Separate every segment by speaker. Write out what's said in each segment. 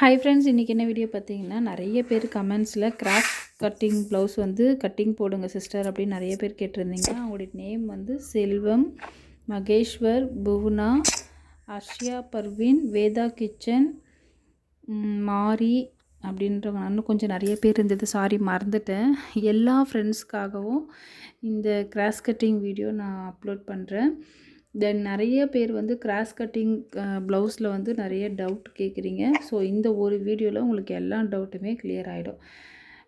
Speaker 1: Hi friends, இன்றைக்கி என்ன video பார்த்தீங்கன்னா, நிறைய பேர் கமெண்ட்ஸில் கிராஸ் கட்டிங் ப்ளவுஸ் வந்து கட்டிங் போடுங்க சிஸ்டர் அப்படின்னு நிறைய பேர் கேட்டிருந்தீங்க. அவங்களுடைய நேம் வந்து செல்வம், மகேஷ்வர், புவனா, அர்ஷியா பர்வீன், வேதா கிச்சன், மாரி அப்படின்றவங்க. இன்னும் கொஞ்சம் நிறைய பேர் இருந்தது, சாரி மறந்துட்டேன். எல்லா ஃப்ரெண்ட்ஸ்க்காகவும் இந்த கிராஸ் கட்டிங் வீடியோ நான் அப்லோட் பண்ணுறேன். தென் நிறைய பேர் வந்து கிராஸ் கட்டிங் ப்ளவுஸில் வந்து நிறைய டவுட் கேட்குறீங்க. ஸோ இந்த ஒரு வீடியோவில் உங்களுக்கு எல்லா டவுட்டுமே கிளியர் ஆகிடும்.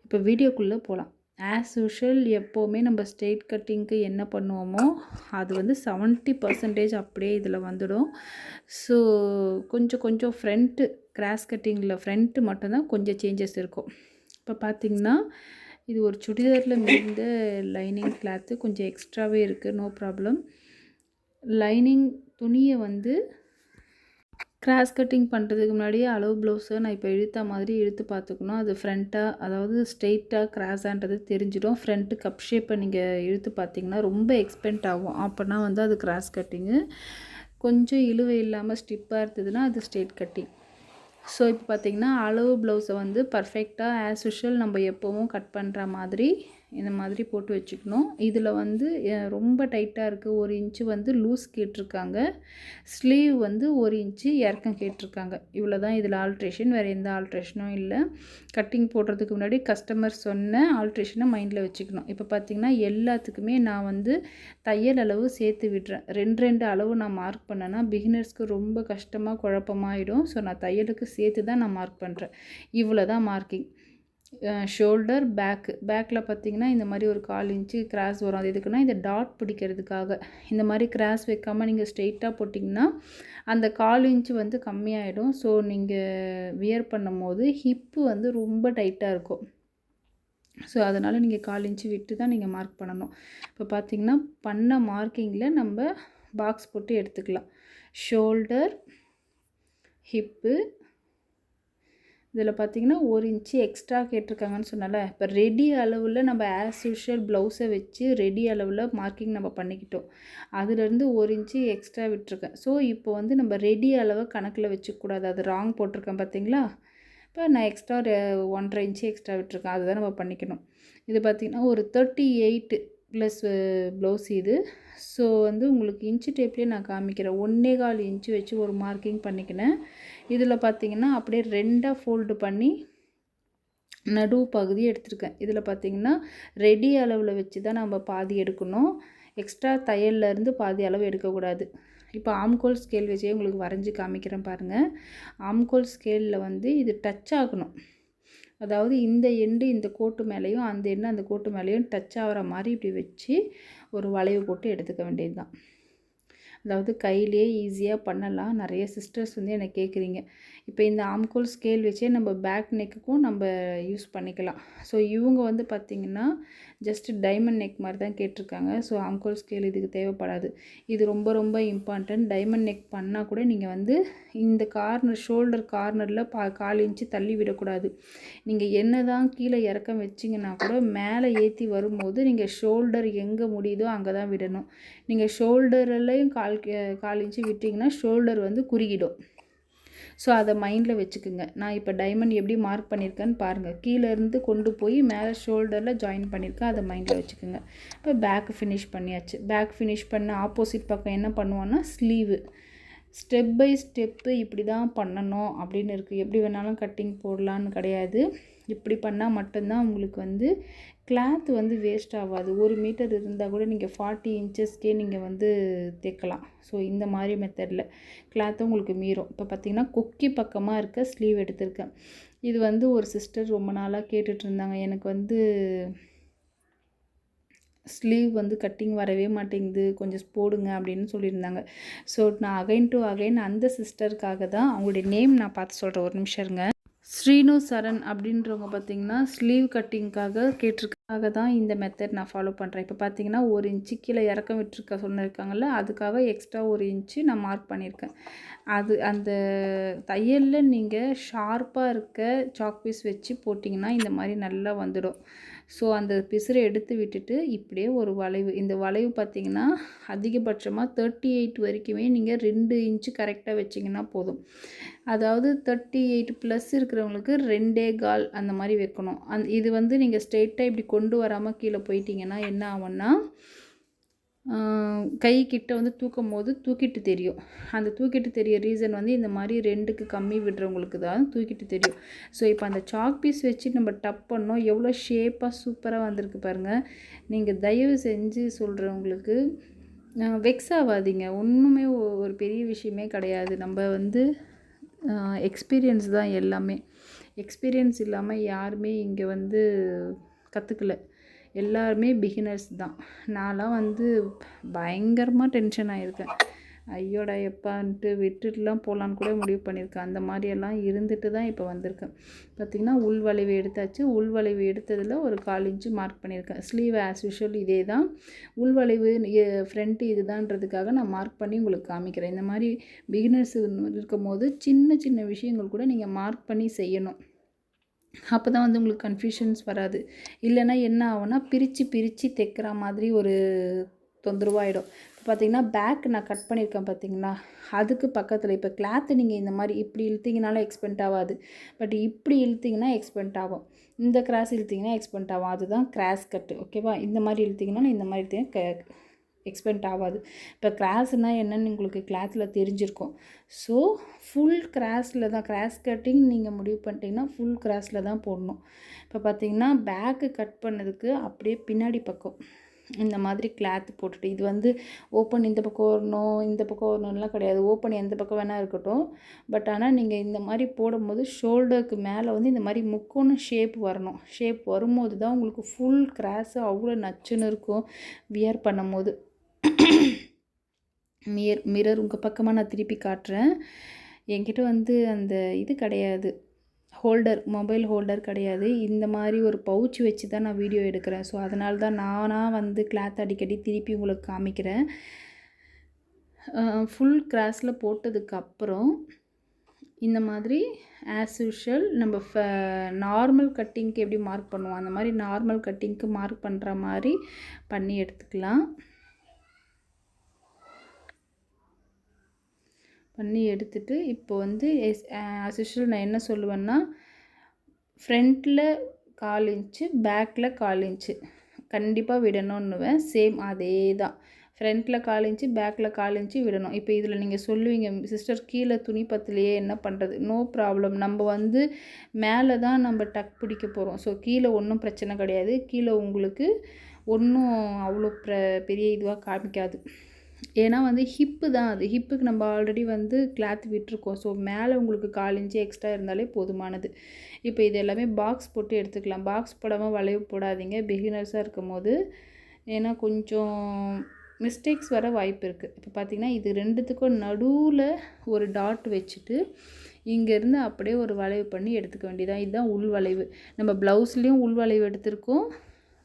Speaker 1: இப்போ வீடியோக்குள்ளே போகலாம். ஆஸ் யூஷுவல் எப்போவுமே நம்ம ஸ்ட்ரெயிட் கட்டிங்க்கு என்ன பண்ணுவோமோ அது வந்து 70% அப்படியே இதில் வந்துடும். ஸோ கொஞ்சம் கொஞ்சம் ஃப்ரண்ட்டு கிராஸ் கட்டிங்கில் ஃப்ரண்ட்டு மட்டும்தான் கொஞ்சம் சேஞ்சஸ் இருக்கும். இப்போ பார்த்திங்கன்னா, இது ஒரு சுடிதாரில் மிகுந்த லைனிங் கிளாத்து கொஞ்சம் எக்ஸ்ட்ராவே இருக்குது, நோ ப்ராப்ளம். லைனிங் துணியை வந்து கிராஸ் கட்டிங் பண்ணுறதுக்கு முன்னாடியே அளவு ப்ளவுஸை நான் இப்போ இழுத்த மாதிரி இழுத்து பார்த்துக்கணும். அது ஃப்ரண்ட்டாக, அதாவது ஸ்ட்ரெயிட்டாக கிராஸான்றது தெரிஞ்சிடும். ஃப்ரண்ட்டு கப் ஷேப்பை நீங்கள் இழுத்து பார்த்தீங்கன்னா ரொம்ப எக்ஸ்பெண்ட் ஆகும். அப்போனா வந்து அது கிராஸ் கட்டிங்கு. கொஞ்சம் இழுவை இல்லாமல் ஸ்டிப்பாக இருந்ததுன்னா அது ஸ்ட்ரெயிட் கட்டிங். ஸோ இப்போ பார்த்திங்கன்னா, அளவு ப்ளவுஸை வந்து பர்ஃபெக்டாக ஆஸ் யூஷுவல் நம்ம எப்போவும் கட் பண்ணுற மாதிரி இந்த மாதிரி போட்டு வச்சுக்கணும். இதில் வந்து ரொம்ப டைட்டாக இருக்குது, 1 இன்ச்சு வந்து லூஸ் கேட்டிருக்காங்க. ஸ்லீவ் வந்து 1 இன்ச்சு இறக்கம் கேட்டிருக்காங்க. இவ்வளோ தான் இதில் ஆல்ட்ரேஷன், வேறு எந்த ஆல்ட்ரேஷனும் இல்லை. கட்டிங் போடுறதுக்கு முன்னாடி கஸ்டமர் சொன்ன ஆல்ட்ரேஷனை மைண்டில் வச்சுக்கணும். இப்போ பார்த்திங்கன்னா, எல்லாத்துக்குமே நான் வந்து தையல் அளவு சேர்த்து விடுறேன். 2 அளவு நான் மார்க் பண்ணேன்னா பிகினர்ஸ்க்கு ரொம்ப கஷ்டமாக குழப்பமாயிடும். ஸோ நான் தையலுக்கு சேர்த்து தான் நான் மார்க் பண்ணுறேன். இவ்வளோ தான் மார்க்கிங். ஷோல்டர், பேக்கில் பார்த்திங்கன்னா இந்த மாதிரி ஒரு 1/4 இன்ச்சு கிராஸ் வரும். அது எதுக்குன்னா, இந்த டாட் பிடிக்கிறதுக்காக. இந்த மாதிரி கிராஸ் வைக்காமல் நீங்கள் ஸ்ட்ரெயிட்டாக போட்டிங்கன்னா அந்த 1/4 இன்ச்சு வந்து கம்மியாயிடும். ஸோ நீங்கள் வியர் பண்ணும் போது ஹிப்பு வந்து ரொம்ப டைட்டாக இருக்கும். ஸோ அதனால் நீங்கள் 1/4 இன்ச்சு விட்டு தான் நீங்கள் மார்க் பண்ணணும். இப்போ பார்த்திங்கன்னா, பண்ண மார்க்கிங்கில் நம்ம பாக்ஸ் போட்டு எடுத்துக்கலாம். ஷோல்டர், ஹிப்பு, இதில் பார்த்திங்கன்னா 1 இன்ச்சு எக்ஸ்ட்ரா கேட்டிருக்காங்கன்னு சொன்னால. இப்போ ரெடி அளவில் நம்ம ஆஸ் யூஷுவல் ப்ளவுஸை வச்சு ரெடி அளவில் மார்க்கிங் நம்ம பண்ணிக்கிட்டோம். அதுலேருந்து 1 இன்ச்சு எக்ஸ்ட்ரா விட்டுருக்கேன். ஸோ இப்போ வந்து நம்ம ரெடி அளவை கணக்கில் வச்சுக்கூடாது. அது ராங் போட்டிருக்கேன் பார்த்திங்களா. இப்போ நான் எக்ஸ்ட்ரா 1.5 இன்ச்சு எக்ஸ்ட்ரா விட்டுருக்கேன். அதுதான் நம்ம பண்ணிக்கணும். இது பார்த்திங்கன்னா ஒரு 38 ப்ளஸ் ப்ளவுஸ் இது. ஸோ வந்து உங்களுக்கு இன்ச்சு டேப்லேயே நான் காமிக்கிறேன். 1.25 இன்ச்சு வச்சு ஒரு மார்க்கிங் பண்ணிக்கினேன். இதில் பார்த்திங்கன்னா அப்படியே 2ஆக ஃபோல்டு பண்ணி நடுவு பகுதி எடுத்திருக்கேன். இதில் பார்த்திங்கன்னா ரெடி அளவில் வச்சு தான் நம்ம பாதி எடுக்கணும். எக்ஸ்ட்ரா தையல்லேருந்து பாதி அளவு எடுக்கக்கூடாது. இப்போ ஆம்கோல் ஸ்கேல் வச்சே உங்களுக்கு வரைஞ்சி காமிக்கிறேன் பாருங்கள். ஆம்கோல் ஸ்கேலில் வந்து இது டச் ஆகணும். அதாவது இந்த எண்டு இந்த கோட்டு மேலேயும் அந்த எண்டு அந்த கோட்டு மேலேயும் டச் ஆகிற மாதிரி இப்படி வச்சு ஒரு வளைவு போட்டு எடுத்துக்க வேண்டியது தான். அதாவது கையிலே ஈஸியாக பண்ணலாம். நிறைய சிஸ்டர்ஸ் வந்து என்னை கேட்குறீங்க. இப்போ இந்த ஆம்கோல் ஸ்கேல் வச்சே நம்ம பேக் நெக்குக்கும் நம்ம யூஸ் பண்ணிக்கலாம். ஸோ இவங்க வந்து பார்த்திங்கன்னா ஜஸ்ட்டு டைமண்ட் நெக் மாதிரி தான் கேட்டிருக்காங்க. ஸோ ஆம்கோல் ஸ்கேல் இதுக்கு தேவைப்படாது. இது ரொம்ப ரொம்ப இம்பார்ட்டன்ட். டைமண்ட் நெக் பண்ணால் கூட நீங்கள் வந்து இந்த கார்னர், ஷோல்டர் கார்னரில் 1/4 இன்ச்சு தள்ளி விடக்கூடாது. நீங்கள் என்ன தான் கீழே இறக்கம் வச்சிங்கன்னா கூட மேலே ஏற்றி வரும்போது நீங்கள் ஷோல்டர் எங்கே முடியுதோ அங்கே தான் விடணும். நீங்கள் ஷோல்டர்லையும் 1/4 இன்ச்சு விட்டிங்கன்னா ஷோல்டர் வந்து குறுகிடும். ஸோ அதை மைண்டில் வச்சுக்குங்க. நான் இப்போ டைமண்ட் எப்படி மார்க் பண்ணியிருக்கேன்னு பாருங்கள். கீழேருந்து கொண்டு போய் மேலே ஷோல்டரில் ஜாயின் பண்ணியிருக்கேன். அதை மைண்டில் வச்சுக்கோங்க. இப்போ பேக்கு ஃபினிஷ் பண்ணியாச்சு. பேக் ஃபினிஷ் பண்ண ஆப்போசிட் பக்கம் என்ன பண்ணுவோன்னா ஸ்லீவு. ஸ்டெப் பை ஸ்டெப்பு இப்படி தான் பண்ணணும் அப்படின்னு இருக்குது. எப்படி வேணாலும் கட்டிங் போடலான்னு கிடையாது. இப்படி பண்ணால் மட்டும்தான் உங்களுக்கு வந்து கிளாத் வந்து வேஸ்ட் ஆகாது. 1 மீட்டர் இருந்தால் கூட நீங்கள் 40 இன்ச்சஸ்க்கே நீங்கள் வந்து தைக்கலாம். ஸோ இந்த மாதிரி மெத்தடில் கிளாத்தும் உங்களுக்கு மீறும். இப்போ பார்த்திங்கன்னா கொக்கி பக்கமாக இருக்க ஸ்லீவ் எடுத்திருக்கேன். இது வந்து ஒரு சிஸ்டர் ரொம்ப நாளாக கேட்டுட்ருந்தாங்க, எனக்கு வந்து ஸ்லீவ் வந்து கட்டிங் வரவே மாட்டேங்குது, கொஞ்சம் போடுங்க அப்படின்னு சொல்லியிருந்தாங்க. ஸோ நான் அகைன் டு அகைன் அந்த சிஸ்டருக்காக தான், அவங்களுடைய நேம் நான் பார்த்து சொல்கிறேன், ஒரு நிமிஷம் இருங்க. ஸ்ரீனு சரண் அப்படின்றவங்க பார்த்திங்கன்னா ஸ்லீவ் கட்டிங்க்காக கேட்டிருக்காக தான் இந்த மெத்தட் நான் ஃபாலோ பண்ணுறேன். இப்போ பார்த்திங்கன்னா 1 இன்ச்சு கீழே இறக்கம் விட்டுருக்க சொல்லியிருக்காங்கல்ல, அதுக்காக எக்ஸ்ட்ரா 1 இன்ச்சு நான் மார்க் பண்ணியிருக்கேன். அது அந்த தையலில் நீங்கள் ஷார்ப்பாக இருக்க சாக் பீஸ் வச்சு போட்டிங்கன்னா இந்த மாதிரி நல்லா வந்துடும். ஸோ அந்த பிசுரை எடுத்து விட்டுட்டு இப்படியே ஒரு வளைவு, இந்த வளைவு பார்த்திங்கன்னா அதிகபட்சமாக 38 வரைக்குமே நீங்கள் 2 இன்ச்சு கரெக்டாக வச்சிங்கன்னா போதும். அதாவது 38 ப்ளஸ் இருக்கிறவங்களுக்கு 2.25 அந்த மாதிரி வைக்கணும். இது வந்து நீங்கள் ஸ்ட்ரெயிட்டாக இப்படி கொண்டு வராமல் கீழே போயிட்டீங்கன்னா என்ன ஆகும்னா கை கிட்ட வந்து தூக்கும் போது தூக்கிட்டு தெரியும். அந்த தூக்கிட்டு தெரிய ரீசன் வந்து இந்த மாதிரி 2க்கு கம்மி விடுறவங்களுக்கு தான் தூக்கிட்டு தெரியும். ஸோ இப்போ அந்த சாக் பீஸ் வச்சு நம்ம டப் பண்ணோம், எவ்வளோ ஷேப்பாக சூப்பராக வந்திருக்கு பாருங்கள். நீங்கள் தயவு செஞ்சு சொல்கிறவங்களுக்கு வெக்ஸ் ஆகாதீங்க, ஒன்றுமே ஒரு பெரிய விஷயமே கிடையாது. நம்ம வந்து எக்ஸ்பீரியன்ஸ் தான் எல்லாமே. எக்ஸ்பீரியன்ஸ் இல்லாமல் யாருமே இங்கே வந்து கற்றுக்கல, எல்லாருமே பிகினர்ஸ் தான். நான்லாம் வந்து பயங்கரமாக டென்ஷன் ஆகியிருக்கேன். ஐயோடா எப்பான்ட்டு விட்டுட்டுலாம் போகலான்னு கூட முடிவு பண்ணியிருக்கேன். அந்த மாதிரியெல்லாம் இருந்துட்டு தான் இப்போ வந்திருக்கேன். பார்த்திங்கன்னா உள்வளைவு எடுத்தாச்சு. உள்வளைவு எடுத்ததில் ஒரு 1/4 இன்ச்சு மார்க் பண்ணியிருக்கேன். ஸ்லீவ் ஆஸ் யூஷுவல் இதே தான். உள்வளைவு ஃப்ரண்ட்டு இதுதான்றதுக்காக நான் மார்க் பண்ணி உங்களுக்கு காமிக்கிறேன். இந்த மாதிரி பிகினர்ஸ் இருக்கும் போது சின்ன சின்ன விஷயங்கள் கூட நீங்கள் மார்க் பண்ணி செய்யணும். அப்போ தான் வந்து உங்களுக்கு கன்ஃபியூஷன்ஸ் வராது. இல்லைன்னா என்ன ஆகும்னா பிரித்து தைக்கிற மாதிரி ஒரு தொந்தரவாயிடும். இப்போ பார்த்திங்கன்னா பேக் நான் கட் பண்ணியிருக்கேன் பார்த்திங்களா, அதுக்கு பக்கத்தில் இப்போ கிளாத்து நீங்கள் இந்த மாதிரி இப்படி இழுத்திங்கனாலும் எக்ஸ்பெண்ட் ஆகாது, பட் இப்படி இழுத்திங்கன்னா எக்ஸ்பெண்ட் ஆகும். இந்த கிராஸ் இழுத்திங்கன்னா எக்ஸ்பெண்ட் ஆகும். அதுதான் கிராஸ் கட்டு. ஓகேவா? இந்த மாதிரி இழுத்திங்கனாலும் இந்த மாதிரி இழுத்திங்கன்னா எக்ஸ்பெண்ட் ஆகாது. இப்போ கிராஸ்னால் என்னென்னு உங்களுக்கு கிளாத்தில் தெரிஞ்சிருக்கும். ஸோ ஃபுல் கிராஸில் தான், கிராஸ் கட்டிங் நீங்கள் முடிவு பண்ணிட்டீங்கன்னா ஃபுல் கிராஸில் தான் போடணும். இப்போ பார்த்திங்கன்னா பேக்கு கட் பண்ணதுக்கு அப்படியே பின்னாடி பக்கம் இந்த மாதிரி கிளாத் போட்டுட்டு, இது வந்து ஓப்பன் இந்த பக்கம் வரணும் இந்த பக்கம் வரணும்லாம் கிடையாது, ஓப்பன் எந்த பக்கம் வேணால் இருக்கட்டும். பட் ஆனால் நீங்கள் இந்த மாதிரி போடும்போது ஷோல்டருக்கு மேலே வந்து இந்த மாதிரி முக்கோண ஷேப் வரணும். ஷேப் வரும்போது தான் உங்களுக்கு ஃபுல் கிராஸு அவ்வளோ நச்சுன்னு இருக்கும் வியர் பண்ணும்போது. மிரர் உங்கள் பக்கமாக நான் திருப்பி காட்டுறேன். என்கிட்ட வந்து அந்த இது கிடையாது, ஹோல்டர், மொபைல் ஹோல்டர் கிடையாது. இந்த மாதிரி ஒரு பவுச் வச்சு தான் நான் வீடியோ எடுக்கிறேன். ஸோ அதனால தான் நானாக வந்து கிளாத் அடிக்கடி திருப்பி உங்களுக்கு காமிக்கிறேன். ஃபுல் கிராஸில் போட்டதுக்கப்புறம் இந்த மாதிரி ஆஸ் யூஷுவல் நம்ம நார்மல் கட்டிங்க்கு எப்படி மார்க் பண்ணுவோம் அந்த மாதிரி நார்மல் கட்டிங்க்கு மார்க் பண்ணுற மாதிரி பண்ணி எடுத்துக்கலாம். பண்ணி எடுத்துகிட்டு இப்போ வந்து ஆஸ் யூஷுவல் நான் என்ன சொல்லுவேன்னா, ஃப்ரண்ட்டில் 1/4 இன்ச்சு பேக்கில் 1/4 இன்ச்சு கண்டிப்பாக விடணுன்னுவேன். சேம் அதே தான். ஃப்ரண்ட்டில் 1/4 இன்ச்சு பேக்கில் 1/4 இன்ச்சு விடணும். இப்போ இதில் நீங்கள் சொல்லுவீங்க, சிஸ்டர் கீழே துணி பத்தலையே என்ன பண்ணுறது? No problem. நம்ம வந்து மேலே தான் நம்ம டக் பிடிக்க போகிறோம். ஸோ கீழே ஒன்றும் பிரச்சனை கிடையாது. கீழே உங்களுக்கு ஒன்றும் அவ்வளோ பெரிய இதுவாக காமிக்காது. ஏன்னா வந்து ஹிப்பு தான் அது. ஹிப்புக்கு நம்ம ஆல்ரெடி வந்து கிளாத் விட்டுருக்கோம். ஸோ மேலே உங்களுக்கு 1/4 இன்ச்சு எக்ஸ்ட்ரா இருந்தாலே போதுமானது. இப்போ இது எல்லாமே பாக்ஸ் போட்டு எடுத்துக்கலாம். பாக்ஸ் போடாமல் வளைவு போடாதீங்க பிகினர்ஸாக இருக்கும் போது. ஏன்னா கொஞ்சம் மிஸ்டேக்ஸ் வர வாய்ப்பு இருக்குது. இப்போ பார்த்திங்கன்னா இது 2த்துக்கும் நடுவில் ஒரு டாட் வச்சுட்டு இங்கேருந்து அப்படியே ஒரு வளைவு பண்ணி எடுத்துக்க வேண்டியதான். இதுதான் உள் வளைவு. நம்ம ப்ளவுஸ்லேயும் உள் வளைவு எடுத்திருக்கோம்,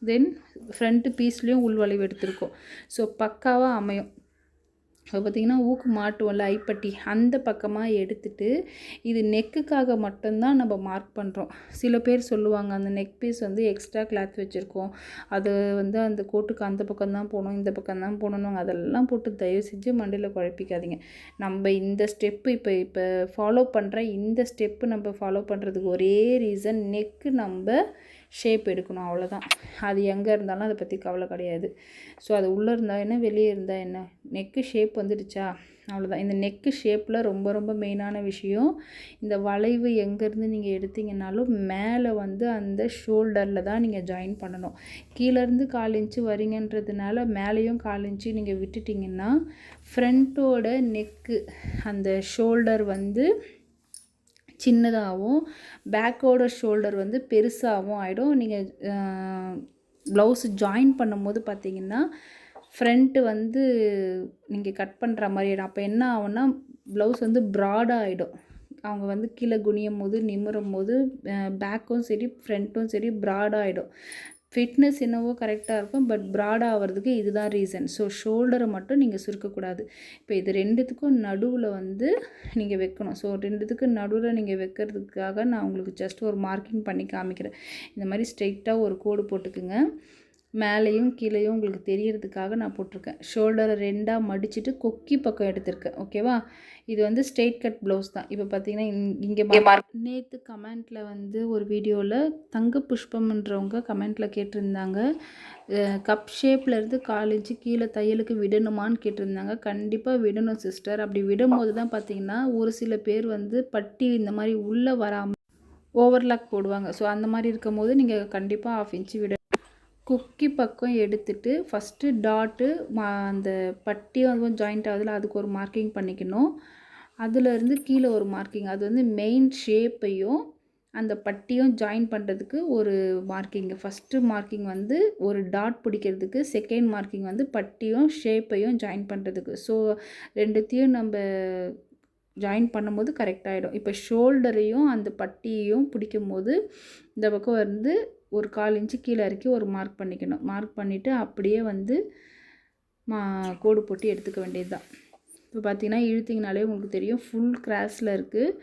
Speaker 1: தென் ஃப்ரண்ட்டு பீஸ்லேயும் உள் வளைவு எடுத்திருக்கோம். ஸோ பக்காவாக அமையும். இப்போ பார்த்திங்கன்னா ஊக்கு மாட்டுவோம்ல ஐப்பட்டி, அந்த பக்கமாக எடுத்துகிட்டு இது நெக்குக்காக மட்டும்தான் நம்ம மார்க் பண்ணுறோம். சில பேர் சொல்லுவாங்க அந்த நெக் பீஸ் வந்து எக்ஸ்ட்ரா கிளாத் வச்சுருக்கோம், அது வந்து அந்த கோட்டுக்கு அந்த பக்கம் தான் போகணும் இந்த பக்கம் தான் போகணும், அதெல்லாம் போட்டு தயவு செஞ்சு மண்டையில் குழப்பிக்காதீங்க. நம்ம இந்த ஸ்டெப்பு இப்போ ஃபாலோ பண்ணுற இந்த ஸ்டெப்பு நம்ம ஃபாலோ பண்ணுறதுக்கு ஒரே ரீசன், நெக்கு நம்ம ஷேப் எடுக்கணும், அவ்வளோதான். அது எங்கே இருந்தாலும் அதை பற்றி கவலை கிடையாது. ஸோ அது உள்ளே இருந்தால் என்ன வெளியே இருந்தால் என்ன, நெக்கு ஷேப் வந்துடுச்சா அவ்வளோதான். இந்த நெக்கு ஷேப்பில் ரொம்ப ரொம்ப மெயினான விஷயம், இந்த வளைவு எங்கேருந்து நீங்கள் எடுத்தீங்கன்னாலும் மேலே வந்து அந்த ஷோல்டரில் தான் நீங்கள் ஜாயின் பண்ணணும். கீழேருந்து 1/4 இன்ச்சு வரீங்கன்றதுனால மேலேயும் 1/4 இன்ச்சு நீங்கள் விட்டுட்டிங்கன்னா ஃப்ரண்ட்டோட நெக்கு அந்த ஷோல்டர் வந்து சின்னதாகவும் பேக்கோட ஷோல்டர் வந்து பெருசாகவும் ஆகிடும். நீங்கள் ப்ளவுஸு ஜாயின் பண்ணும்போது பார்த்திங்கன்னா ஃப்ரண்ட்டு வந்து நீங்கள் கட் பண்ணுற மாதிரி ஆகிடும். அப்போ என்ன ஆகும்னா ப்ளவுஸ் வந்து ப்ராடாக ஆகிடும். அவங்க வந்து கீழே குனியும் போது நிமிரும் போது பேக்கும் சரி ஃப்ரண்ட்டும் சரி ப்ராடாக ஆகிடும். ஃபிட்னஸ் என்னவோ கரெக்டாக இருக்கும், பட் ப்ராடாக ஆகிறதுக்கு இதுதான் ரீசன். ஸோ ஷோல்டரை மட்டும் நீங்கள் சுருக்கக்கூடாது. இப்போ இது ரெண்டுத்துக்கும் நடுவில் வந்து நீங்கள் வைக்கணும். ஸோ ரெண்டுத்துக்கும் நடுவில் நீங்கள் வைக்கிறதுக்காக நான் உங்களுக்கு ஜஸ்ட் ஒரு மார்க்கிங் பண்ணி காமிக்கிறேன். இந்த மாதிரி ஸ்ட்ரெயிட்டாக ஒரு கோடு போட்டுக்குங்க. மேலேயும் கீழேயும் உங்களுக்கு தெரியறதுக்காக நான் போட்டிருக்கேன். ஷோல்டரை 2ஆக மடிச்சுட்டு கொக்கி பக்கம் எடுத்திருக்கேன். ஓகேவா? இது வந்து ஸ்ட்ரெயிட் கட் ப்ளவுஸ் தான். இப்போ பார்த்தீங்கன்னா இங்கே நேற்று கமெண்ட்டில் வந்து ஒரு வீடியோவில் தங்க புஷ்பம்ன்றவங்க கமெண்ட்டில் கேட்டிருந்தாங்க, கப் ஷேப்லேருந்து 4 இன்ச்சு கீழே தையலுக்கு விடணுமான்னு கேட்டிருந்தாங்க. கண்டிப்பாக விடணும் சிஸ்டர். அப்படி விடும்போது தான் பார்த்தீங்கன்னா ஒரு சில பேர் வந்து பட்டி இந்த மாதிரி உள்ளே வராமல் ஓவர்லாக் போடுவாங்க. ஸோ அந்த மாதிரி இருக்கும்போது நீங்கள் கண்டிப்பாக 1/2 இன்ச்சு விட கொக்கி பக்கம் எடுத்துட்டு ஃபஸ்ட்டு டாட்டு அந்த பட்டி வந்து ஜாயிண்ட் ஆகுதுல, அதுக்கு ஒரு மார்க்கிங் பண்ணிக்கணும். அதுலேருந்து கீழே ஒரு மார்க்கிங், அது வந்து மெயின் ஷேப்பையும் அந்த பட்டியும் ஜாயின் பண்ணுறதுக்கு ஒரு மார்க்கிங். ஃபஸ்ட்டு மார்க்கிங் வந்து ஒரு டாட் பிடிக்கிறதுக்கு, செகண்ட் மார்க்கிங் வந்து பட்டியும் ஷேப்பையும் ஜாயின் பண்ணுறதுக்கு. ஸோ ரெண்டுத்தையும் நம்ம ஜாயின் பண்ணும்போது கரெக்டாகிடும். இப்போ ஷோல்டரையும் அந்த பட்டியையும் பிடிக்கும் போது இந்த பக்கம் வந்து ஒரு 1/4 இன்ச்சு கீழே இறக்கி ஒரு மார்க் பண்ணிக்கணும். மார்க் பண்ணிவிட்டு அப்படியே வந்து கோடு போட்டு எடுத்துக்க வேண்டியது தான். இப்போ பார்த்தீங்கன்னா இழுத்திங்கனாலே உங்களுக்கு தெரியும் ஃபுல் கிராஸில் இருக்குது.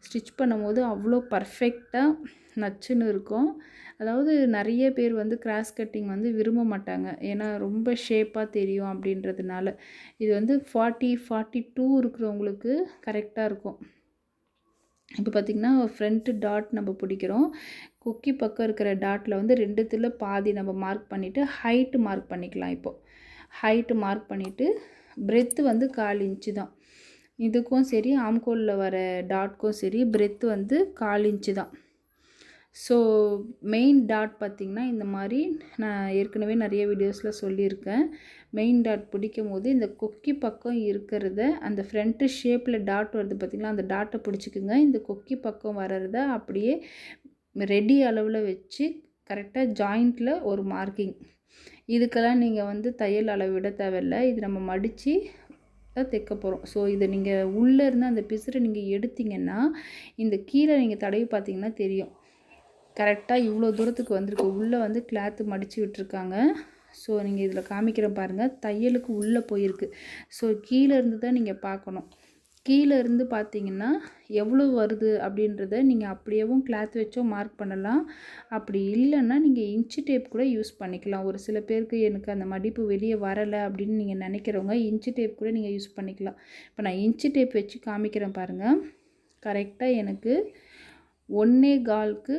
Speaker 1: ஸ்டிச் பண்ணும்போது அவ்வளோ பர்ஃபெக்டாக நச்சுன்னு இருக்கும். அதாவது நிறைய பேர் வந்து கிராஸ் கட்டிங் வந்து விரும்ப மாட்டாங்க, ஏன்னா ரொம்ப ஷேப்பாக தெரியும் அப்படின்றதுனால. இது வந்து 40-42 இருக்கிறவங்களுக்கு கரெக்டாக இருக்கும். இப்போ பார்த்திங்கன்னா ஃப்ரண்ட்டு டாட் நம்ம பிடிக்கிறோம். கொக்கி பக்கம் இருக்கிற டாட்டில் வந்து 2த்துல பாதி நம்ம மார்க் பண்ணிவிட்டு ஹைட்டு மார்க் பண்ணிக்கலாம். இப்போது ஹைட்டு மார்க் பண்ணிவிட்டு பிரெத்து வந்து 1/4 இன்ச்சு தான். இதுக்கும் சரி ஆம்கோலில் வர டாட்க்கும் சரி பிரெத்து வந்து 1/4 இன்ச்சு தான். ஸோ மெயின் டாட் பார்த்திங்கன்னா இந்த மாதிரி நான் ஏற்கனவே நிறைய வீடியோஸில் சொல்லியிருக்கேன். மெயின் டாட் பிடிக்கும் போது இந்த கொக்கி பக்கம் இருக்கிறத அந்த ஃப்ரண்ட்டு ஷேப்பில் டாட் வருது பார்த்திங்களா, அந்த டாட்டை பிடிச்சிக்குங்க. இந்த கொக்கி பக்கம் வர்றத அப்படியே ரெடி அளவில் வச்சு கரெக்டாக ஜாயிண்ட்டில் ஒரு மார்க்கிங். இதுக்கெல்லாம் நீங்கள் வந்து தையல் அளவு விட தேவையில்லை. இது நம்ம மடித்து தான் தைக்க போகிறோம். ஸோ இதை நீங்கள் உள்ளே இருந்து அந்த பிசுரை நீங்கள் எடுத்திங்கன்னா இந்த கீழே நீங்கள் தடவி பார்த்தீங்கன்னா தெரியும் கரெக்டாக இவ்வளோ தூரத்துக்கு வந்திருக்கு. உள்ளே வந்து கிளாத்து மடித்து விட்டுருக்காங்க. ஸோ நீங்கள் இதில் காமிக்கிறேன் பாருங்கள், தையலுக்கு உள்ளே போயிருக்கு. ஸோ கீழே இருந்து தான் நீங்கள் பார்க்கணும். கீழே இருந்து பார்த்தீங்கன்னா எவ்வளோ வருது அப்படின்றத நீங்கள் அப்படியேவும் கிளாத் வச்சோ மார்க் பண்ணலாம். அப்படி இல்லைன்னா நீங்கள் இன்ச்சு டேப் கூட யூஸ் பண்ணிக்கலாம். ஒரு சில பேருக்கு எனக்கு அந்த மடிப்பு வெளியே வரலை அப்படின்னு நீங்கள் நினைக்கிறவங்க இன்ச்சு டேப் கூட நீங்கள் யூஸ் பண்ணிக்கலாம். இப்போ நான் இன்ச்சு டேப் வச்சு காமிக்கிறேன் பாருங்கள். கரெக்டாக எனக்கு 1.25க்கு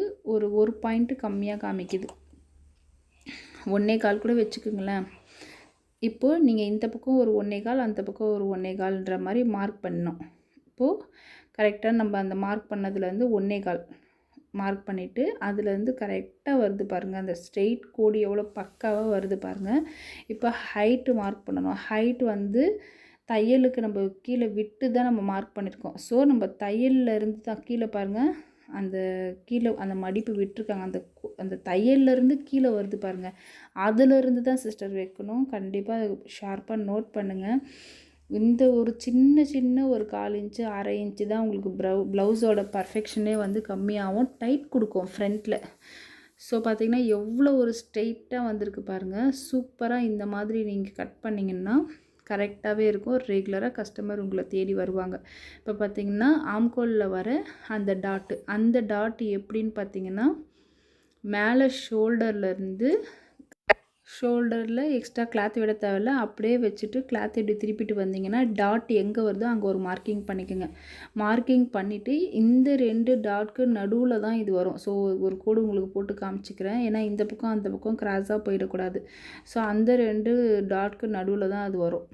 Speaker 1: ஒரு பாயிண்ட்டு கம்மியாக காமிக்குது. 1.25 கூட வச்சுக்கோங்களேன். இப்போது நீங்கள் இந்த பக்கம் ஒரு 1.25, அந்த பக்கம் ஒரு 1.25ன்ற மாதிரி மார்க் பண்ணணும். இப்போது கரெக்டாக நம்ம அந்த மார்க் பண்ணதுலேருந்து 1.25 மார்க் பண்ணிவிட்டு அதுலேருந்து கரெக்டாக வருது பாருங்கள், அந்த ஸ்ட்ரெயிட் கோடு எவ்வளோ பக்காவாக வருது பாருங்கள். இப்போ ஹைட்டு மார்க் பண்ணணும். ஹைட் வந்து தையலுக்கு நம்ம கீழே விட்டு தான் நம்ம மார்க் பண்ணியிருக்கோம். ஸோ நம்ம தையல்லேருந்து தான் கீழே பாருங்கள், அந்த கீழே அந்த மடிப்பு விட்டுருக்காங்க, அந்த தையல்லேருந்து கீழே வருது பாருங்கள், அதிலேருந்து தான் சிஸ்டர் வைக்கணும். கண்டிப்பாக ஷார்ப்பாக நோட் பண்ணுங்கள். இந்த ஒரு சின்ன ஒரு 1/4 இன்ச்சு 1/2 இன்ச்சு தான் உங்களுக்கு ப்ளவுஸோட பர்ஃபெக்ஷனே வந்து கம்மியாகவும் டைட் கொடுக்கும் ஃப்ரண்ட்டில். ஸோ பார்த்திங்கன்னா எவ்வளோ ஒரு ஸ்ட்ரெயிட்டாக வந்திருக்கு பாருங்கள். சூப்பராக இந்த மாதிரி நீங்கள் கட் பண்ணிங்கன்னா கரெக்டாகவே இருக்கும். ரெகுலராக கஸ்டமர் உங்களை தேடி வருவாங்க. இப்போ பார்த்திங்கன்னா ஆம்கோலில் வர அந்த டாட்டு எப்படின்னு பார்த்திங்கன்னா மேலே ஷோல்டரில் எக்ஸ்ட்ரா கிளாத் விட தேவையில்ல, அப்படியே வச்சுட்டு கிளாத் இப்படி திருப்பிட்டு வந்தீங்கன்னா டாட் எங்கே வருதோ அங்கே ஒரு மார்க்கிங் பண்ணிக்கோங்க. மார்க்கிங் பண்ணிவிட்டு இந்த 2 டாட்க்கு நடுவில் தான் இது வரும். ஸோ ஒரு கோடு உங்களுக்கு போட்டு காமிச்சிக்கிறேன், ஏன்னா இந்த பக்கம் அந்த பக்கம் கிராஸாக போயிடக்கூடாது. ஸோ அந்த 2 டாட்க்கு நடுவில் தான் அது வரும்.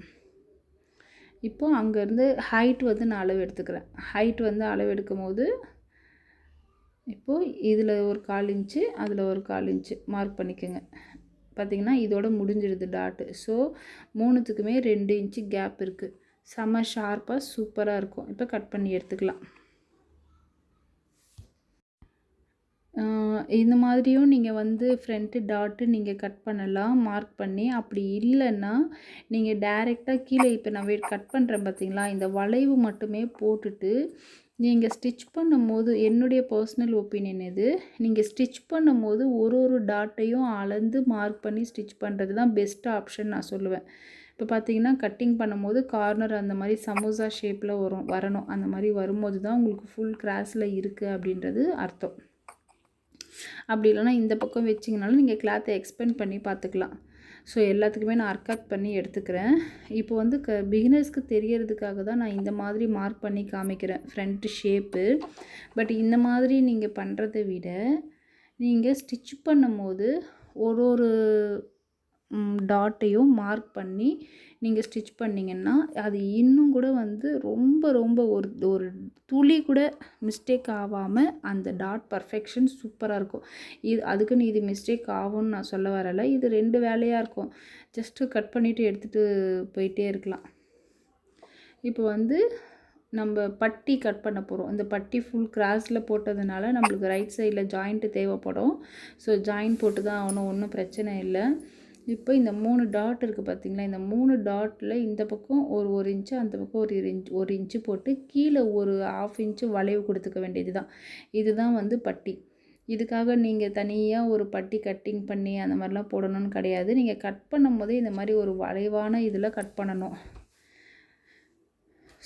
Speaker 1: இப்போது அங்கேருந்து ஹைட் வந்து நான் அளவு எடுத்துக்கிறேன். ஹைட் வந்து அளவு எடுக்கும் போது இப்போது இதில் ஒரு 1/4 இன்ச்சு அதில் ஒரு 1/4 இன்ச்சு மார்க் பண்ணிக்கோங்க. பார்த்திங்கன்னா இதோட முடிஞ்சிடுது டாட்டு. ஸோ 3த்துக்குமே 2 இன்ச்சு கேப் இருக்குது. செம்ம ஷார்ப்பாக சூப்பராக இருக்கும். இப்போ கட் பண்ணி எடுத்துக்கலாம். இந்த மாதிரியும் நீங்கள் வந்து ஃப்ரண்ட்டு டாட்டு நீங்கள் கட் பண்ணலாம் மார்க் பண்ணி. அப்படி இல்லைன்னா நீங்கள் டைரெக்டாக கீழே இப்போ நான் கட் பண்ணுறேன் பார்த்தீங்களா, இந்த வளைவு மட்டுமே போட்டுட்டு நீங்கள் ஸ்டிச் பண்ணும்போது என்னுடைய பர்சனல் ஒப்பீனியன் இது, நீங்கள் ஸ்டிச் பண்ணும்போது ஒரு ஒரு டாட்டையும் அளந்து மார்க் பண்ணி ஸ்டிச் பண்ணுறது தான் பெஸ்ட் ஆப்ஷன் நான் சொல்லுவேன். இப்போ பார்த்தீங்கன்னா கட்டிங் பண்ணும்போது கார்னர் அந்த மாதிரி சமோசா ஷேப்பில் வரணும். அந்த மாதிரி வரும்போது தான் உங்களுக்கு ஃபுல் கிராஸில் இருக்குது அப்படின்றது அர்த்தம். அப்படி இல்லைனா இந்த பக்கம் வச்சிங்கனாலும் நீங்கள் கிளாத்தை எக்ஸ்பெண்ட் பண்ணி பார்த்துக்கலாம். ஸோ எல்லாத்துக்குமே நான் அர்க்காத் பண்ணி எடுத்துக்கிறேன். இப்போ வந்து பிகினர்ஸ்க்கு தெரியறதுக்காக தான் நான் இந்த மாதிரி மார்க் பண்ணி காமிக்கிறேன் ஃப்ரண்ட் ஷேப்பு. பட் இந்த மாதிரி நீங்கள் பண்ணுறதை விட நீங்கள் ஸ்டிச் பண்ணும்போது ஒரு ஒரு டாட்டையும் மார்க் பண்ணி நீங்கள் ஸ்டிச் பண்ணிங்கன்னா அது இன்னும் கூட வந்து ரொம்ப ரொம்ப ஒரு ஒரு துளி கூட மிஸ்டேக் ஆகாமல் அந்த டாட் பர்ஃபெக்ஷன் சூப்பராக இருக்கும். அதுக்குன்னு இது மிஸ்டேக் ஆகும்னு நான் சொல்ல வரலை. இது 2 வேலையாக இருக்கும். ஜஸ்ட்டு கட் பண்ணிவிட்டு எடுத்துகிட்டு போயிட்டே இருக்கலாம். இப்போ வந்து நம்ம பட்டி கட் பண்ண போகிறோம். இந்த பட்டி ஃபுல் கிராஸில் போட்டதுனால நம்மளுக்கு ரைட் சைடில் ஜாயிண்ட்டு தேவைப்படும். ஸோ ஜாயிண்ட் போட்டு தான் ஆகணும், ஒன்றும் பிரச்சனை இல்லை. இப்போ இந்த 3 டாட் இருக்குது பார்த்தீங்களா, இந்த 3 டாட்டில் இந்த பக்கம் ஒரு இன்ச்சு, அந்த பக்கம் ஒரு இன்ச்சு போட்டு கீழே ஒரு 1/2 இன்ச்சு வளைவு கொடுத்துக்க வேண்டியது தான். இதுதான் வந்து பட்டி. இதுக்காக நீங்கள் தனியாக ஒரு பட்டி கட்டிங் பண்ணி அந்த மாதிரிலாம் போடணும்னு கிடையாது. நீங்கள் கட் பண்ணும் போதே இந்த மாதிரி ஒரு வளைவான இதில் கட் பண்ணணும்.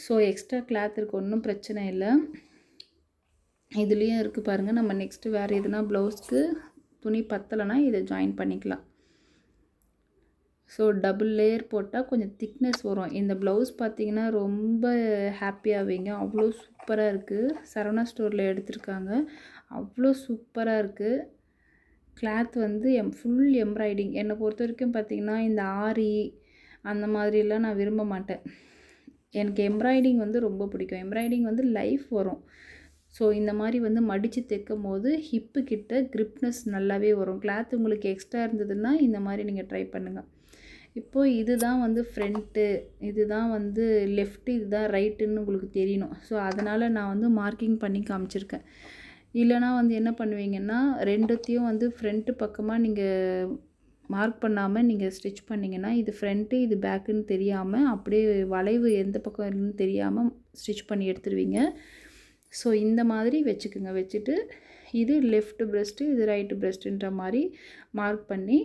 Speaker 1: ஸோ எக்ஸ்ட்ரா கிளாத் இருக்குது, ஒன்றும் பிரச்சனை இல்லை. இதுலேயும் இருக்குது பாருங்கள். நம்ம நெக்ஸ்ட்டு வேறு எதுனா ப்ளவுஸ்க்கு துணி பத்தலைன்னா இதை ஜாயின் பண்ணிக்கலாம். ஸோ டபுள் லேயர் போட்டால் கொஞ்சம் திக்னஸ் வரும். இந்த ப்ளவுஸ் பார்த்திங்கன்னா ரொம்ப ஹாப்பியாவீங்க. அவ்வளோ சூப்பராக இருக்குது. சரவணா ஸ்டோரில் எடுத்திருக்காங்க. அவ்வளோ சூப்பராக இருக்குது. கிளாத் வந்து ஃபுல் எம்ப்ராய்டிங். என்னை பொறுத்த வரைக்கும் பார்த்திங்கன்னா இந்த ஆரி அந்த மாதிரிலாம் நான் விரும்ப மாட்டேன். எனக்கு எம்ப்ராய்டிங் வந்து ரொம்ப பிடிக்கும். எம்ப்ராய்டிங் வந்து லைஃப் வரும். ஸோ இந்த மாதிரி வந்து மடித்து தைக்கும் போது ஹிப்பு கிட்ட கிரிப்னஸ் நல்லாவே வரும். கிளாத் உங்களுக்கு எக்ஸ்ட்ரா இருந்ததுன்னா இந்த மாதிரி நீங்கள் ட்ரை பண்ணுங்கள். இப்போது இதுதான் வந்து ஃப்ரண்ட்டு, இதுதான் வந்து லெஃப்ட்டு, இதுதான் ரைட்டுன்னு உங்களுக்கு தெரியணும். ஸோ அதனால் நான் வந்து மார்க்கிங் பண்ணி காமிச்சிருக்கேன். இல்லைனா வந்து என்ன பண்ணுவீங்கன்னா 2த்தையும் வந்து ஃப்ரண்ட்டு பக்கமாக நீங்கள் மார்க் பண்ணாமல் நீங்கள் ஸ்டிச் பண்ணிங்கன்னா இது ஃப்ரண்ட்டு இது பேக்குன்னு தெரியாமல் அப்படியே வளைவு எந்த பக்கம் இருக்குன்னு தெரியாமல் ஸ்டிச் பண்ணி எடுத்துருவீங்க. ஸோ இந்த மாதிரி வச்சுக்கோங்க. வச்சுட்டு இது லெஃப்ட் ப்ரெஸ்ட்டு, இது ரைட்டு ப்ரெஸ்ட்டுன்ற மாதிரி மார்க் பண்ணி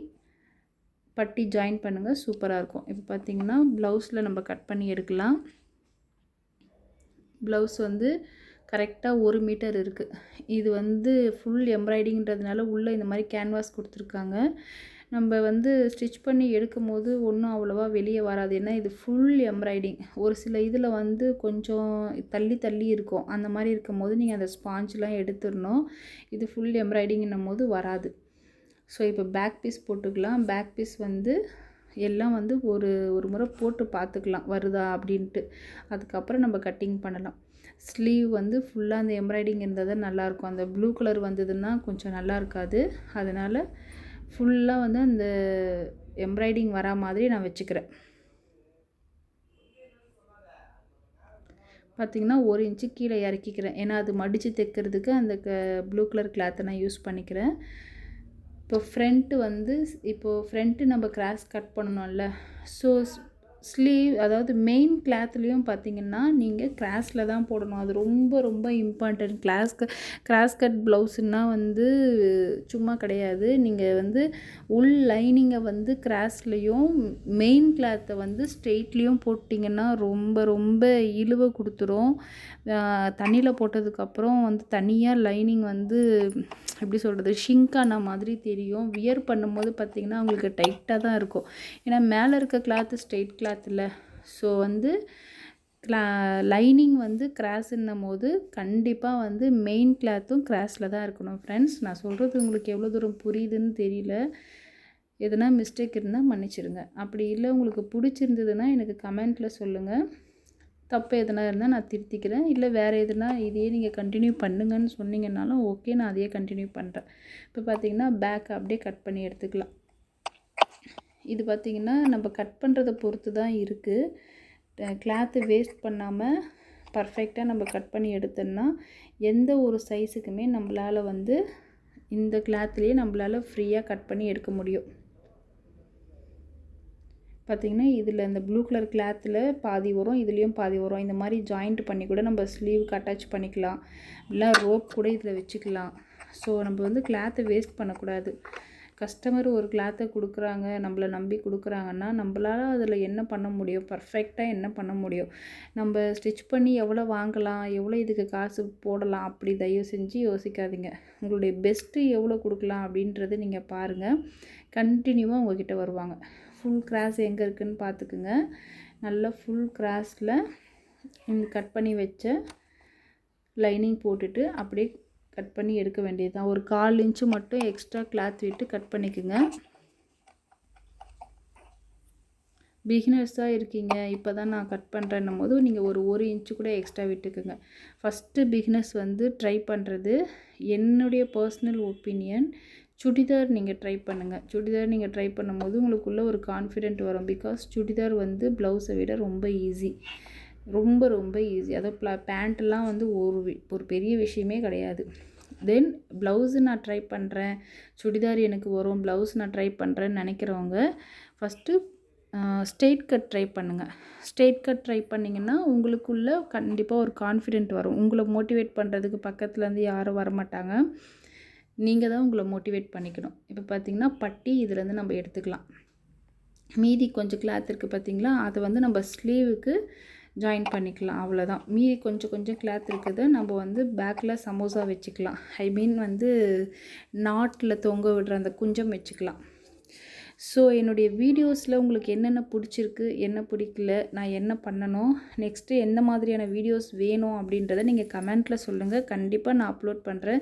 Speaker 1: பட்டி ஜாயின் பண்ணுங்கள். சூப்பராக இருக்கும். இப்போ பார்த்திங்கன்னா ப்ளவுஸில் நம்ம கட் பண்ணி எடுக்கலாம். ப்ளவுஸ் வந்து கரெக்டாக 1 மீட்டர் இருக்குது. இது வந்து ஃபுல் எம்ப்ராய்டிங்கிறதுனால உள்ளே இந்த மாதிரி கேன்வாஸ் கொடுத்துருக்காங்க. நம்ம வந்து ஸ்டிச் பண்ணி எடுக்கும் போது ஒன்றும் அவ்வளோவா வெளியே வராது. ஏன்னா இது ஃபுல் எம்ப்ராய்டிங். ஒரு சில இதில் வந்து கொஞ்சம் தள்ளி தள்ளி இருக்கும். அந்த மாதிரி இருக்கும் போது நீங்கள் அந்த ஸ்பாஞ்செலாம் எடுத்துடணும். இது ஃபுல் எம்ப்ராய்டிங்கும் போது வராது. ஸோ இப்போ பேக் பீஸ் போட்டுக்கலாம். பேக் பீஸ் வந்து எல்லாம் வந்து ஒரு முறை போட்டு பார்த்துக்கலாம் வருதா அப்படின்ட்டு. அதுக்கப்புறம் நம்ம கட்டிங் பண்ணலாம். ஸ்லீவ் வந்து ஃபுல்லாக அந்த எம்ப்ராய்டிங் இருந்தால் தான் நல்லாயிருக்கும். அந்த ப்ளூ கலர் வந்ததுன்னா கொஞ்சம் நல்லா இருக்காது. அதனால் ஃபுல்லாக வந்து அந்த எம்ப்ராய்டிங் வரா மாதிரி நான் வச்சுக்கிறேன். பார்த்திங்கன்னா 1 இன்ச்சு கீழே இறக்கிக்கிறேன். ஏன்னா அது மடித்து தைக்கிறதுக்கு அந்த ப்ளூ கலர் கிளாத்தை நான் யூஸ் பண்ணிக்கிறேன். இப்போ ஃப்ரண்ட்டு நம்ம கிராஸ் கட் பண்ணணும்ல. ஸோ ஸ்லீவ் அதாவது மெயின் கிளாத்லேயும் பார்த்திங்கன்னா நீங்கள் கிராஸில் தான் போடணும். அது ரொம்ப ரொம்ப இம்பார்ட்டன்ட். கிராஸ் கட் ப்ளவுஸுன்னா வந்து சும்மா கிடையாது. நீங்கள் வந்து உள் லைனிங்கை வந்து கிராஸ்லேயும் மெயின் கிளாத்தை வந்து ஸ்ட்ரெயிட்லேயும் போட்டிங்கன்னா ரொம்ப ரொம்ப இழுவை கொடுத்துரும். தண்ணியில் போட்டதுக்கப்புறம் வந்து தனியாக லைனிங் வந்து எப்படி சொல்கிறது ஷிங்கான மாதிரி தெரியும். வியர் பண்ணும்போது பார்த்திங்கன்னா உங்களுக்கு டைட்டாக தான் இருக்கும். ஏன்னா மேலே இருக்க கிளாத்து ஸ்ட்ரெயிட் கிளாத் இல்லை. ஸோ வந்து லைனிங் வந்து கிராஸ்ன்னும் போது கண்டிப்பாக வந்து மெயின் கிளாத்தும் கிராஸில் தான் இருக்கணும். ஃப்ரெண்ட்ஸ், நான் சொல்கிறது உங்களுக்கு எவ்வளோ தூரம் புரியுதுன்னு தெரியல. எதுனா மிஸ்டேக் இருந்தால் மன்னிச்சிடுங்க. அப்படி இல்லை உங்களுக்கு பிடிச்சிருந்ததுன்னா எனக்கு கமெண்ட்டில் சொல்லுங்கள். தப்பு எதுனா இருந்தால் நான் திருத்திக்கிறேன். இல்லை வேறு எதுனா இதையே நீங்கள் கண்டினியூ பண்ணுங்கன்னு சொன்னீங்கன்னாலும் ஓகே, நான் அதையே கண்டினியூ பண்ணுறேன். இப்போ பார்த்திங்கன்னா பேக் அப்படியே கட் பண்ணி எடுத்துக்கலாம். இது பார்த்திங்கன்னா நம்ம கட் பண்ணுறதை பொறுத்து தான் இருக்குது. கிளாத்து வேஸ்ட் பண்ணாமல் பர்ஃபெக்டாக நம்ம கட் பண்ணி எடுத்தோம்னா எந்த ஒரு சைஸுக்குமே நம்மளால் வந்து இந்த கிளாத்லேயே நம்மளால் ஃப்ரீயாக கட் பண்ணி எடுக்க முடியும். பார்த்திங்கன்னா இதில் இந்த ப்ளூ கலர் கிளாத்தில் பாதி வரும், இதுலேயும் பாதி வரும். இந்த மாதிரி ஜாயிண்ட் பண்ணி கூட நம்ம ஸ்லீவுக்கு அட்டாச் பண்ணிக்கலாம், இல்லை ரோப் கூட இதில் வச்சுக்கலாம். ஸோ நம்ம வந்து கிளாத்தை வேஸ்ட் பண்ணக்கூடாது. கஸ்டமர் ஒரு கிளாத்தை கொடுக்குறாங்க, நம்மளை நம்பி கொடுக்குறாங்கன்னா நம்மளால் அதில் என்ன பண்ண முடியும், பர்ஃபெக்டாக என்ன பண்ண முடியும், நம்ம ஸ்டிச் பண்ணி எவ்வளோ வாங்கலாம், எவ்வளோ இதுக்கு காசு போடலாம், அப்படி தயவு செஞ்சு யோசிக்காதீங்க. உங்களுடைய பெஸ்ட்டு எவ்வளோ கொடுக்கலாம் அப்படின்றது நீங்கள் பாருங்கள். கண்டினியூவாக உங்கள்கிட்ட வருவாங்க. ஃபுல் கிராஸ் எங்கே இருக்குதுன்னு பார்த்துக்குங்க. நல்லா ஃபுல் கிராஸில் இந்த கட் பண்ணி வச்ச லைனிங் போட்டுட்டு அப்படியே கட் பண்ணி எடுக்க வேண்டியது தான். ஒரு 1/4 இன்ச்சு மட்டும் எக்ஸ்ட்ரா கிளாத் விட்டு கட் பண்ணிக்கோங்க. பிகினர்ஸாக இருக்கீங்க, இப்போ தான் நான் கட் பண்ணுறேன்னும் போது நீங்கள் ஒரு 1 இன்ச்சு கூட எக்ஸ்ட்ரா விட்டுக்குங்க. ஃபஸ்ட்டு பிகினர்ஸ் வந்து ட்ரை பண்ணுறது, என்னுடைய பர்சனல் ஒப்பீனியன், சுடிதார் நீங்கள் ட்ரை பண்ணுங்கள். சுடிதார் நீங்கள் ட்ரை பண்ணும்போது உங்களுக்குள்ளே ஒரு கான்ஃபிடென்ட் வரும். பிகாஸ் சுடிதார் வந்து ப்ளவுஸை விட ரொம்ப ஈஸி, ரொம்ப ரொம்ப ஈஸி. அதாவது பேண்ட்டெல்லாம் வந்து ஒரு பெரிய விஷயமே கிடையாது. தென் ப்ளவுஸு நான் ட்ரை பண்ணுறேன், சுடிதார் எனக்கு வரும், ப்ளவுஸ் நான் ட்ரை பண்ணுறேன்னு நினைக்கிறவங்க ஃபஸ்ட்டு ஸ்ட்ரெயிட் கட் ட்ரை பண்ணுங்கள். ஸ்ட்ரெயிட் கட் ட்ரை பண்ணிங்கன்னா உங்களுக்குள்ளே கண்டிப்பாக ஒரு கான்ஃபிடென்ட் வரும். உங்களை மோட்டிவேட் பண்ணுறதுக்கு பக்கத்துலேருந்து யாரும் வரமாட்டாங்க, நீங்கள் தான் உங்களை மோட்டிவேட் பண்ணிக்கணும். இப்போ பார்த்திங்கன்னா பட்டி இதுலேருந்து நம்ம எடுத்துக்கலாம். மீதி கொஞ்சம் கிளாத் இருக்குது பார்த்திங்களா, அதை வந்து நம்ம ஸ்லீவுக்கு ஜாயின் பண்ணிக்கலாம், அவ்வளோதான். மீதி கொஞ்சம் கிளாத் இருக்குது, நம்ம வந்து பேக்கில் சமோசா வச்சுக்கலாம். ஐ மீன் வந்து நாட்டில் தொங்க விடுற அந்த குஞ்சம் வச்சுக்கலாம். ஸோ என்னுடைய வீடியோஸில் உங்களுக்கு என்னென்ன பிடிச்சிருக்கு, என்ன பிடிக்கல, நான் என்ன பண்ணணும், நெக்ஸ்ட்டு எந்த மாதிரியான வீடியோஸ் வேணும் அப்படின்றத நீங்கள் கமெண்ட்டில் சொல்லுங்கள். கண்டிப்பாக நான் அப்லோட் பண்ணுறேன்.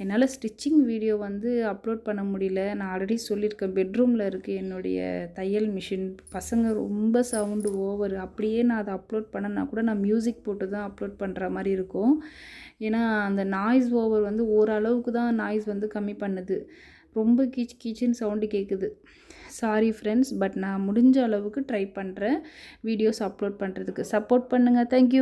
Speaker 1: என்னால் ஸ்டிச்சிங் வீடியோ வந்து அப்லோட் பண்ண முடியல. நான் ஆல்ரெடி சொல்லியிருக்கேன், பெட்ரூமில் இருக்குது என்னுடைய தையல் மிஷின். பசங்க ரொம்ப சவுண்டு ஓவர். அப்படியே நான் அதை அப்லோட் பண்ணேன்னா கூட நான் மியூசிக் போட்டு தான் அப்லோட் பண்ணுற மாதிரி இருக்கும். ஏன்னா அந்த நாய்ஸ் ஓவர் வந்து ஓரளவுக்கு தான் நாய்ஸ் வந்து கம்மி பண்ணுது. ரொம்ப கீச்சுன்னு சவுண்டு கேட்குது. சாரி ஃப்ரெண்ட்ஸ், பட் நான் முடிஞ்ச அளவுக்கு ட்ரை பண்ணுறேன் வீடியோஸ் அப்லோட் பண்ணுறதுக்கு. சப்போர்ட் பண்ணுங்கள். தேங்க்யூ.